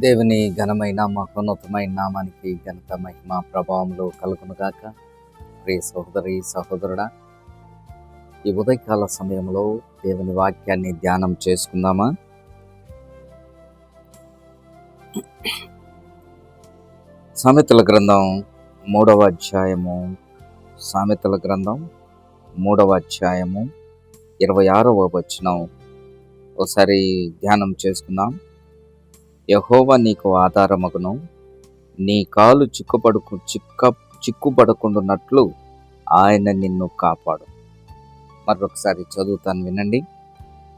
దేవుని ఘనమైన మహోన్నతమైన నామానికి ఘనత మహిమ ప్రభావంలో కలుగునుగాక. ప్రియ సహోదరి సహోదరుడా, ఈ ఉదయకాల సమయంలో దేవుని వాక్యాన్ని ధ్యానం చేసుకుందామా? సామెతల గ్రంథం 3వ అధ్యాయము సామెతల గ్రంథం 3వ అధ్యాయము 26వ వచనం ఒకసారి ధ్యానం చేసుకుందాం. యెహోవా నీకు ఆధారమగును, నీ కాలు చిక్కుపడకుండునట్లు ఆయన నిన్ను కాపాడు. మరొకసారి చదువుతాను, వినండి.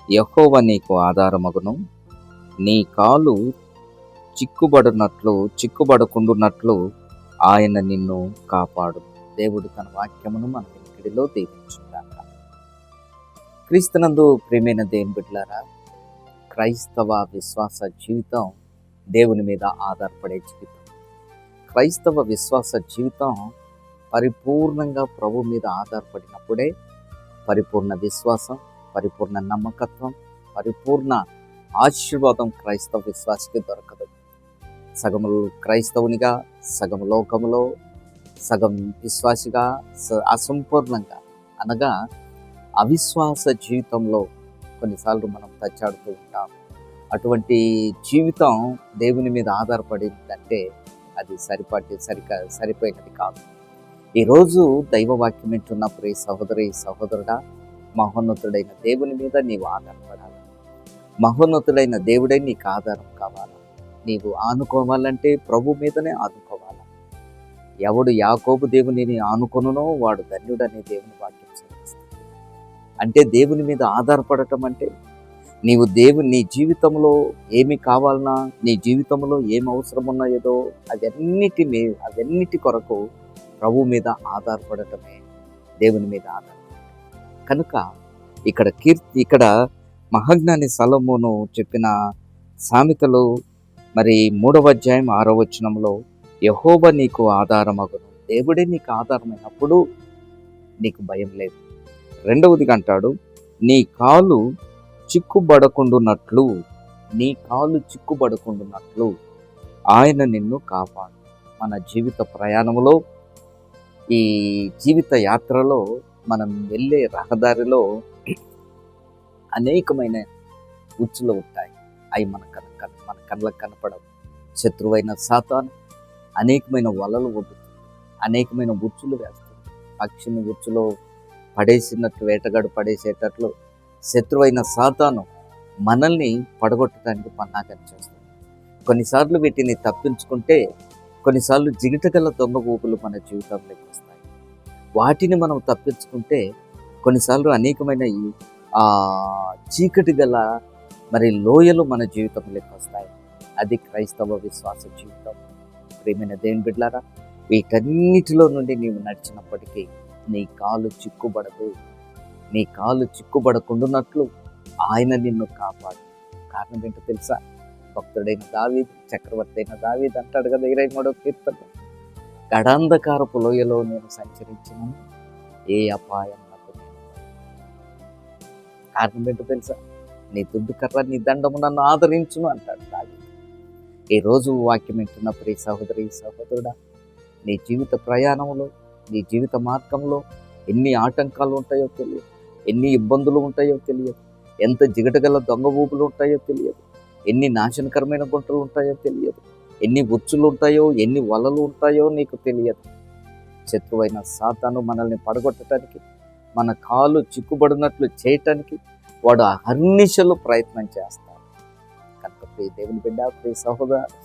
యెహోవా నీకు ఆధారమగును, నీ కాలు చిక్కుబడకుండునట్లు ఆయన నిన్ను కాపాడు. దేవుడు తన వాక్యమును మన వెనుకడిలో దీవించుగాక. క్రీస్తునందు ప్రియమైన దేవుని బిడ్డలారా, క్రైస్తవ విశ్వాస జీవితం దేవుని మీద ఆధారపడే జీవితం. క్రైస్తవ విశ్వాస జీవితం పరిపూర్ణంగా ప్రభు మీద ఆధారపడినప్పుడే పరిపూర్ణ విశ్వాసం, పరిపూర్ణ నమ్మకత్వం, పరిపూర్ణ ఆశీర్వాదం క్రైస్తవ విశ్వాసికి దొరకదు. సగము క్రైస్తవునిగా, సగం లోకములో, సగం విశ్వాసిగా, అసంపూర్ణంగా అనగా అవిశ్వాస జీవితంలో కొన్నిసార్లు మనం తచ్చాడుతూ ఉంటాం. అటువంటి జీవితం దేవుని మీద ఆధారపడిందంటే అది సరిపోయినది కాదు. ఈరోజు దైవవాక్యం వింటున్న ప్రియ సహోదరి సహోదరుడా, మహోన్నతుడైన దేవుని మీద నీవు ఆధారపడాలి. మహోన్నతుడైన దేవుడే నీకు ఆధారం కావాలా. నీవు ఆనుకోవాలంటే ప్రభు మీదనే ఆనుకోవాలా. ఎవడు యాకోబు దేవునిని ఆనుకొనునో వాడు ధన్యుడనే దేవుని వాక్యం చదివిస్తుంది. అంటే దేవుని మీద ఆధారపడటం అంటే నీవు నీ జీవితంలో ఏమి కావాలన్నా, నీ జీవితంలో ఏమి అవసరం ఉన్నాయో అవన్నిటి కొరకు ప్రభు మీద ఆధారపడటమే దేవుని మీద ఆధారపడటం. కనుక ఇక్కడ మహాజ్ఞాని సొలొమోను చెప్పిన సామెతలు 3వ అధ్యాయం 6వ వచనంలో యెహోవా నీకు ఆధారమగును, దేవుడే నీకు ఆధారమైనప్పుడు నీకు భయం లేదు. రెండవదిగా అంటాడు, నీ కాలు చిక్కుబడకుండునట్లు ఆయన నిన్ను కాపాడు. మన జీవిత ప్రయాణంలో, ఈ జీవిత యాత్రలో, మనం వెళ్ళే రహదారిలో అనేకమైన ఉచ్చులు ఉంటాయి. అవి మన కళ్ళకు కనపడవు. శత్రువైన సాతాను అనేకమైన వలలు ఒడ్డుతుంది, అనేకమైన ఉచ్చులు వేస్తుంది. పక్షిని ఉచ్చులో పడేసినట్లు, వేటగాడు పడేసేటట్లు శత్రువైన సాతాను మనల్ని పడగొట్టడానికి పన్నాగం చేస్తుంది. కొన్నిసార్లు వీటిని తప్పించుకుంటే, కొన్నిసార్లు జిగిటగల దొంగ ఊపులు మన జీవితంలోకి వస్తాయి. వాటిని మనం తప్పించుకుంటే కొన్నిసార్లు అనేకమైన చీకటి గల లోయలు మన జీవితంలోకి వస్తాయి. అది క్రైస్తవ విశ్వాస జీవితం. ప్రియమైన దేవుని బిడ్డలారా, వీటన్నిటిలో నుండి నీవు నడిచినప్పటికీ నీ కాలు చిక్కుబడదు. నీ కాలు చిక్కుబడకుండునట్లు ఆయన నిన్ను కాపాడు. కారణం ఏంటో తెలుసా? భక్తుడైన దావీదు, చక్రవర్తి అయిన దావీదు అంటాడు కదా 23వ కీర్తనలో, గడాంధకారపు లోయలో నేను సంచరించిన ఏ అపాయం నాకు లేదు. కారణం ఏంటో తెలుసా? నీ దుడ్డు కర్ర, నీ దండము నన్ను ఆదరించును అంటాడు దావీదు. ఈరోజు వాక్యం వింటున్న ప్రియ సహోదరి సహోదరుడా, నీ జీవిత ప్రయాణంలో, నీ జీవిత మార్గంలో ఎన్ని ఆటంకాలు ఉంటాయో తెలియదు, ఎన్ని ఇబ్బందులు ఉంటాయో తెలియదు, ఎంత జిగటగల దొంగ ఊపులు ఉంటాయో తెలియదు, ఎన్ని నాశనకరమైన గుంటలు ఉంటాయో తెలియదు, ఎన్ని ఉచ్చులు ఉంటాయో, ఎన్ని వలలు ఉంటాయో నీకు తెలియదు. శత్రువైన సాతాను మనల్ని పడగొట్టడానికి, మన కాలు చిక్కుబడినట్లు చేయటానికి వాడు అహర్నిశలు ప్రయత్నం చేస్తాడు. కనుక ప్రియ దేవుని బిడ్డ, ప్రియ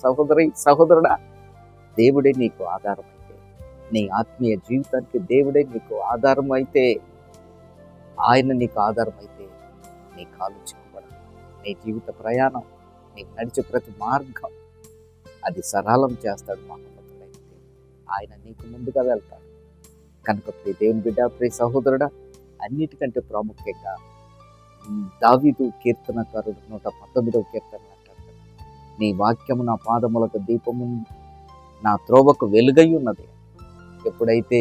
సహోదరి సహోదరుడా, దేవుడే నీకు ఆధారమైతే, నీ ఆత్మీయ జీవితానికి దేవుడే నీకు ఆధారం అయితే, ఆయన నీకు ఆధారమైతే నీ కాలు చిక్కుబడదు. నీ జీవిత ప్రయాణం, నీకు నడిచే ప్రతి మార్గం అది సరళం చేస్తాడు మహోన్నతుడైన దేవుడు. ఆయన నీకు ముందుగా వెళ్తాడు. కనుక ప్రియ దేవుని బిడ్డ, ప్రియ సహోదరుడా, అన్నిటికంటే ప్రాముఖ్యంగా దావీదు కీర్తనకారుడు 119వ కీర్తన అంటాడు కదా, నీ వాక్యము నా పాదములకు దీపము, నా త్రోవకు వెలుగై ఉన్నది. ఎప్పుడైతే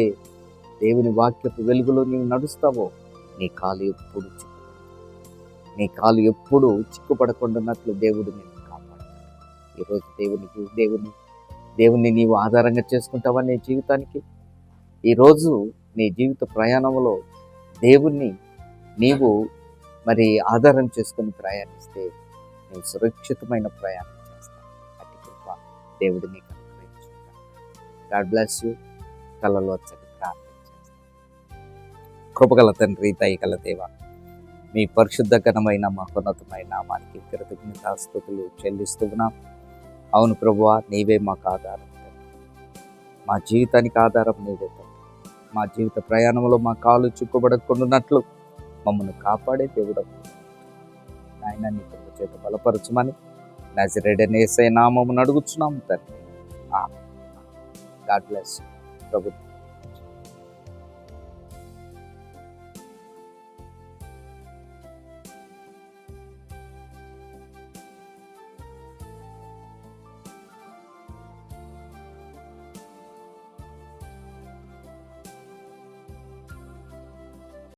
దేవుని వాక్యపు వెలుగులో నీవు నడుస్తావో నీ కాలు ఎప్పుడు చిక్కుపడకుండాన్నట్లు దేవుడు నిన్ను కాపాడు. ఈరోజు దేవుణ్ణి నీవు ఆధారంగా చేసుకుంటావా నీ జీవితానికి? ఈరోజు నీ జీవిత ప్రయాణంలో దేవుణ్ణి నీవు మరి ఆధారం చేసుకుని ప్రయాణిస్తే నువ్వు సురక్షితమైన ప్రయాణం చేస్తావు. అట్టి కృప దేవుడు నీకు అనుగ్రహించుగాక. God bless you. కళ్ళలో వచ్చి ప్రార్థన చేస్తాను. కృపగల తండ్రి, దయగల దేవ, మీ పరిశుద్ధ ఘనమైన మహోన్నతమైన నామానికి కృతజ్ఞతాస్తుతులు చెల్లిస్తున్నాం. అవును ప్రభువా, నీవే మాకు ఆధారం తండ్రి. మా జీవితానికి ఆధారం నీవే తండ్రి. మా జీవిత ప్రయాణంలో మా కాలు చిక్కుబడకుండానట్లు మమ్మల్ని కాపాడే దేవుడు నాయన. నీ కృప చేత బలపరచమని నజరేయుడైన యేసయ్య నామమున అడుగుచున్నాము తండ్రి. Amen. God bless you. Prabhu